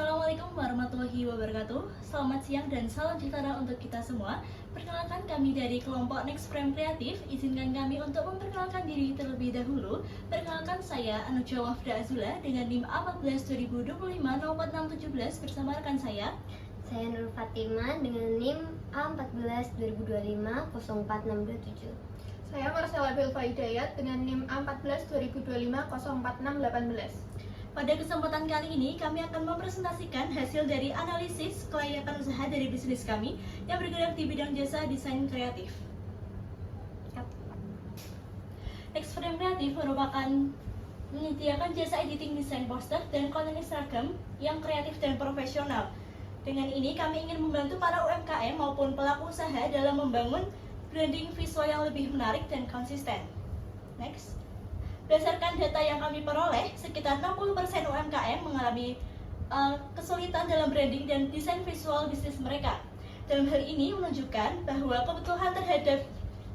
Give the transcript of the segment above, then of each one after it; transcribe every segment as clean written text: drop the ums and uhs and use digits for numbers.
Assalamualaikum warahmatullahi wabarakatuh. Selamat siang dan salam sejahtera untuk kita semua. Perkenalkan, kami dari kelompok Next Frame Kreatif. Izinkan kami untuk memperkenalkan diri terlebih dahulu. Perkenalkan, saya Anuja Wafda Azula dengan NIM A14 2025 nomor 617 bersama rekan saya. Saya Nur Fatimah dengan NIM A14 2025 04627. Saya Marcella Belva Hidayat dengan NIM A14 2025 04618. Pada kesempatan kali ini, kami akan mempresentasikan hasil dari analisis kelayakan usaha dari bisnis kami yang bergerak di bidang jasa desain kreatif. Next Frame Kreatif merupakan menyediakan jasa editing desain poster dan konten Instagram yang kreatif dan profesional. Dengan ini, kami ingin membantu para UMKM maupun pelaku usaha dalam membangun branding visual yang lebih menarik dan konsisten. Next. Berdasarkan data yang kami peroleh, sekitar 60% UMKM mengalami kesulitan dalam branding dan desain visual bisnis mereka. Dalam hal ini menunjukkan bahwa kebutuhan terhadap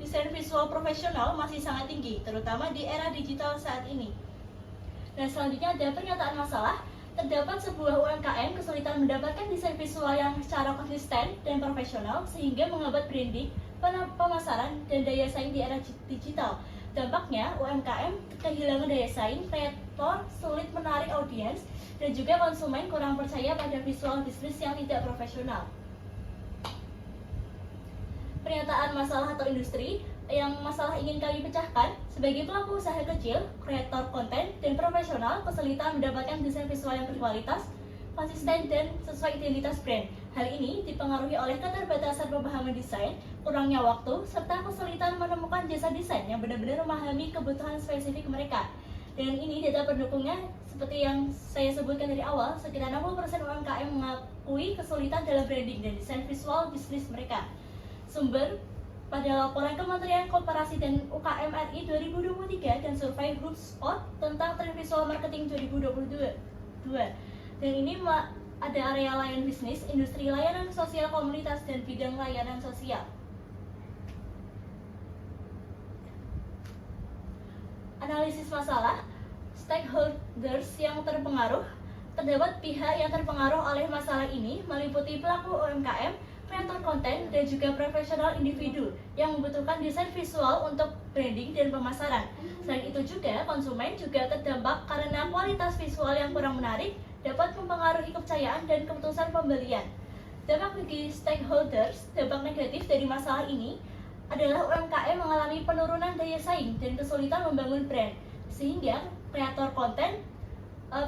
desain visual profesional masih sangat tinggi, terutama di era digital saat ini. Dan selanjutnya ada pernyataan masalah. Terdapat sebuah UMKM kesulitan mendapatkan desain visual yang secara konsisten dan profesional sehingga menghambat branding, pemasaran, dan daya saing di era digital. Dampaknya, UMKM kehilangan daya saing, kreator sulit menarik audiens, dan juga konsumen kurang percaya pada visual bisnis yang tidak profesional. Pernyataan masalah atau industri yang masalah ingin kami pecahkan, sebagai pelaku usaha kecil, kreator konten, dan profesional kesulitan mendapatkan desain visual yang berkualitas, konsisten, dan sesuai identitas brand. Hal ini dipengaruhi oleh keterbatasan pemahaman desain, kurangnya waktu, serta kesulitan menemukan jasa desain yang benar-benar memahami kebutuhan spesifik mereka. Dengan ini, data pendukungnya seperti yang saya sebutkan dari awal, sekitar 60% UMKM mengakui kesulitan dalam branding dan desain visual bisnis mereka. Sumber pada laporan Kementerian Koperasi dan UKM RI 2023 dan survei HubSpot tentang tren visual marketing 2022. Dan ini ada area layanan bisnis, industri layanan sosial komunitas, dan bidang layanan sosial. Analisis masalah, stakeholders yang terpengaruh. Terdapat pihak yang terpengaruh oleh masalah ini meliputi pelaku UMKM, kreator konten, dan juga profesional individu yang membutuhkan desain visual untuk branding dan pemasaran. Selain itu juga, konsumen juga terdampak karena kualitas visual yang kurang menarik dapat mempengaruhi kepercayaan dan keputusan pembelian. Dampak bagi stakeholders, dampak negatif dari masalah ini adalah UMKM mengalami penurunan daya saing dan kesulitan membangun brand, sehingga kreator konten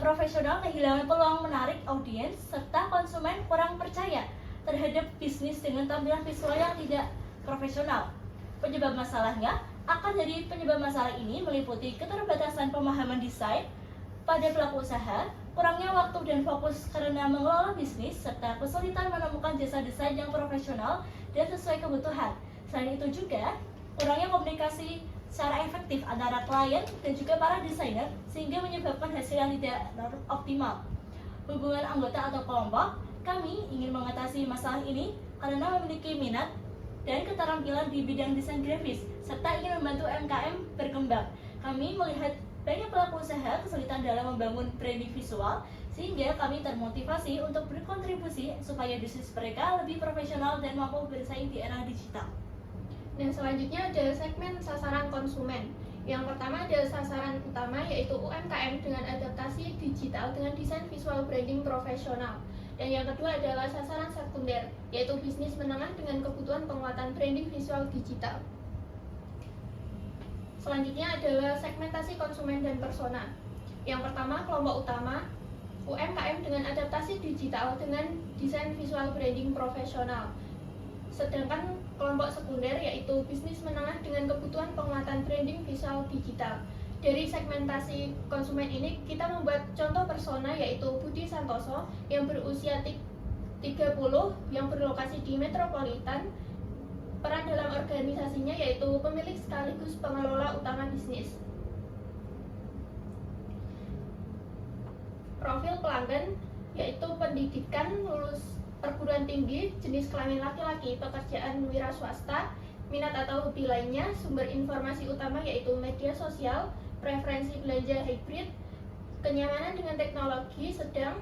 profesional kehilangan peluang menarik audiens, serta konsumen kurang percaya terhadap bisnis dengan tampilan visual yang tidak profesional. Penyebab masalahnya, akar dari penyebab masalah ini meliputi keterbatasan pemahaman desain pada pelaku usaha, kurangnya waktu dan fokus karena mengelola bisnis, serta kesulitan menemukan jasa desain yang profesional dan sesuai kebutuhan. Selain itu juga, kurangnya komunikasi secara efektif antara klien dan juga para desainer, sehingga menyebabkan hasil yang tidak optimal. Hubungan anggota atau kelompok, kami ingin mengatasi masalah ini karena memiliki minat dan keterampilan di bidang desain grafis, serta ingin membantu UMKM berkembang. Kami melihat banyak pelaku usaha kesulitan dalam membangun branding visual, sehingga kami termotivasi untuk berkontribusi supaya bisnis mereka lebih profesional dan mampu bersaing di era digital. Dan selanjutnya ada segmen sasaran konsumen. Yang pertama ada sasaran utama, yaitu UMKM dengan adaptasi digital dengan desain visual branding profesional. Dan yang kedua adalah sasaran sekunder, yaitu bisnis menengah dengan kebutuhan penguatan branding visual digital. Selanjutnya adalah segmentasi konsumen dan persona. Yang pertama, kelompok utama, UMKM dengan adaptasi digital dengan desain visual branding profesional. Sedangkan kelompok sekunder yaitu bisnis menengah dengan kebutuhan penguatan branding visual digital. Dari segmentasi konsumen ini, kita membuat contoh persona yaitu Budi Santoso yang berusia 30, yang berlokasi di metropolitan. Peran dalam organisasinya yaitu pemilik sekaligus pengelola utama bisnis. Profil pelanggan yaitu pendidikan, lulus perguruan tinggi, jenis kelamin laki-laki, pekerjaan wira swasta, minat atau hobi lainnya, sumber informasi utama yaitu media sosial, preferensi belanja hybrid, kenyamanan dengan teknologi sedang,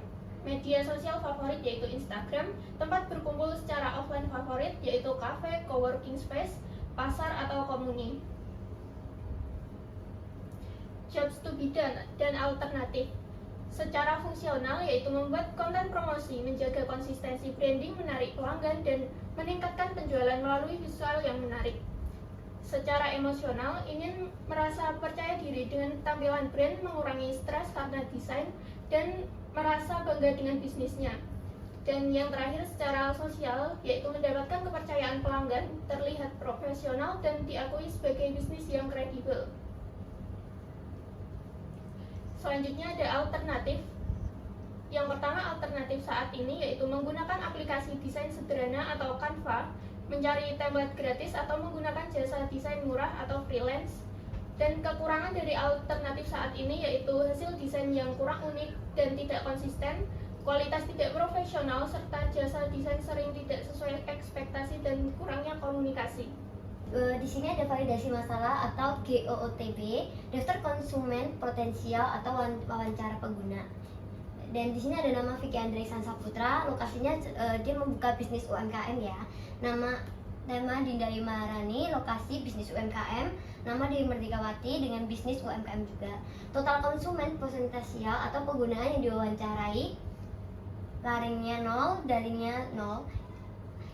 media sosial favorit yaitu Instagram, tempat berkumpul secara offline favorit yaitu cafe, coworking space, pasar atau komuni. Jobs to be done dan alternatif. Secara fungsional yaitu membuat konten promosi, menjaga konsistensi branding, menarik pelanggan, dan meningkatkan penjualan melalui visual yang menarik. Secara emosional, ingin merasa percaya diri dengan tampilan brand, mengurangi stres karena desain, dan merasa bangga dengan bisnisnya. Dan yang terakhir secara sosial, yaitu mendapatkan kepercayaan pelanggan, terlihat profesional, dan diakui sebagai bisnis yang kredibel. Selanjutnya ada alternatif. Yang pertama alternatif saat ini yaitu menggunakan aplikasi desain sederhana atau Canva, mencari template gratis atau menggunakan jasa desain murah atau freelance. Dan kekurangan dari alternatif saat ini yaitu hasil desain yang kurang unik dan tidak konsisten, kualitas tidak profesional, serta jasa desain sering tidak sesuai ekspektasi dan kurangnya komunikasi. Di sini ada validasi masalah atau GOOTB, daftar konsumen potensial atau wawancara pengguna. Dan di sini ada nama Vicky Andresan Saputra, lokasinya dia membuka bisnis UMKM ya. Nama Dinda Maharani, lokasi bisnis UMKM. Nama Dewi Merdikawati dengan bisnis UMKM juga. Total konsumen potensial atau penggunaan yang diwawancarai, laringnya 0, daringnya 0.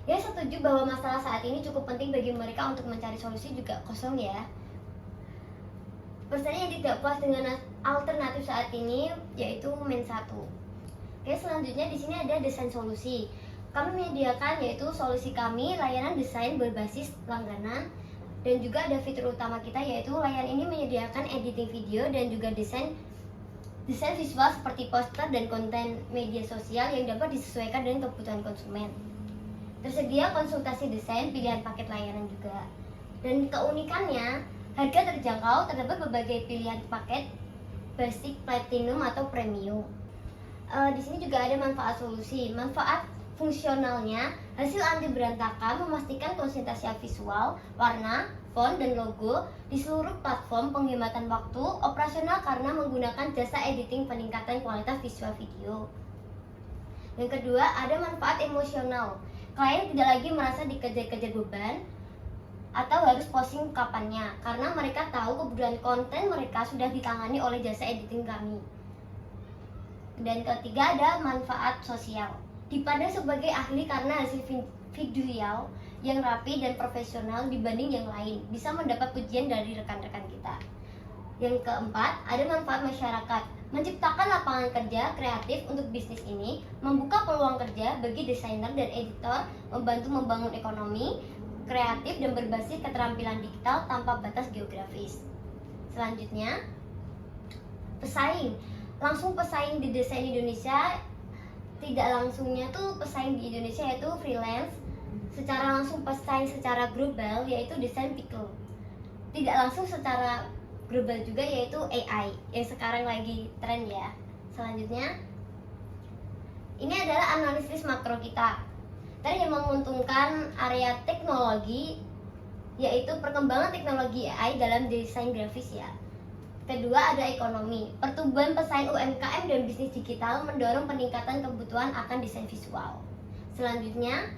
Ya, setuju bahwa masalah saat ini cukup penting bagi mereka untuk mencari solusi juga kosong ya. Persennya yang tidak puas dengan alternatif saat ini yaitu min 1. Oke, selanjutnya di sini ada desain solusi. Kami menyediakan yaitu solusi kami layanan desain berbasis langganan, dan juga ada fitur utama kita yaitu layanan ini menyediakan editing video dan juga desain visual seperti poster dan konten media sosial yang dapat disesuaikan dengan kebutuhan konsumen. Tersedia konsultasi desain, pilihan paket layanan juga. Dan keunikannya, harga terjangkau, terdapat berbagai pilihan paket basic, platinum atau premium. Di sini juga ada manfaat solusi. Manfaat fungsionalnya, hasil anti berantakan, memastikan konsentrasi visual, warna, font, dan logo di seluruh platform, penghematan waktu, operasional karena menggunakan jasa editing, peningkatan kualitas visual video. Yang kedua, ada manfaat emosional. Klien tidak lagi merasa dikejar-kejar beban atau harus posting kapannya, karena mereka tahu kebutuhan konten mereka sudah ditangani oleh jasa editing kami. Dan ketiga, ada manfaat sosial. Dipandang sebagai ahli karena hasil visual yang rapi dan profesional dibanding yang lain, bisa mendapat pujian dari rekan-rekan kita. Yang keempat, ada manfaat masyarakat. Menciptakan lapangan kerja kreatif untuk bisnis ini, membuka peluang kerja bagi desainer dan editor, membantu membangun ekonomi kreatif dan berbasis keterampilan digital tanpa batas geografis. Selanjutnya, pesaing. Langsung pesaing di desain Indonesia, tidak langsungnya tuh pesaing di Indonesia yaitu freelance, secara langsung pesaing secara global yaitu desain Pickle. Tidak langsung secara global juga yaitu AI yang sekarang lagi tren ya. Selanjutnya, ini adalah analisis makro kita. Tadi yang menguntungkan area teknologi yaitu perkembangan teknologi AI dalam desain grafis ya. Kedua, ada ekonomi. Pertumbuhan pesaing UMKM dan bisnis digital mendorong peningkatan kebutuhan akan desain visual. Selanjutnya,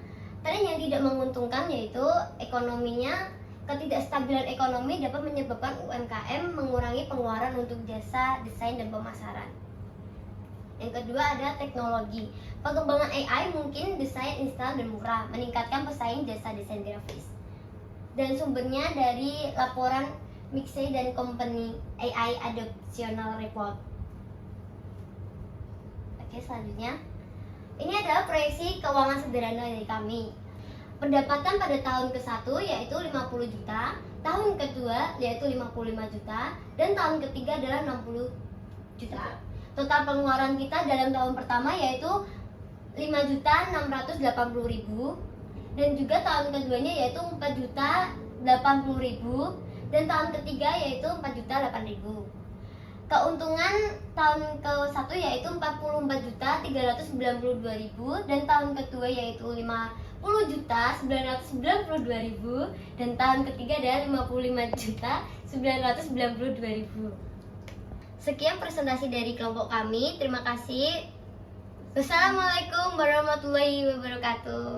tren yang tidak menguntungkan yaitu ekonominya. Ketidakstabilan ekonomi dapat menyebabkan UMKM mengurangi pengeluaran untuk jasa desain dan pemasaran. Yang kedua, ada teknologi. Pengembangan AI mungkin desain instan dan murah, meningkatkan pesaing jasa desain grafis. Dan sumbernya dari laporan McKinsey dan Company AI Adoptional Report. Oke, selanjutnya. Ini adalah proyeksi keuangan sederhana dari kami. Pendapatan pada tahun ke-1 yaitu 50 juta, tahun kedua yaitu 55 juta, dan tahun ketiga adalah 60 juta. Total pengeluaran kita dalam tahun pertama yaitu 5.680.000, dan juga tahun keduanya yaitu 4.080.000, dan tahun ketiga yaitu 4.008.000. Keuntungan tahun ke-1 yaitu 44.392.000, dan tahun kedua yaitu 50.992.000, dan tahun ketiga adalah 55.992.000. Sekian presentasi dari kelompok kami. Terima kasih. Wassalamualaikum warahmatullahi wabarakatuh.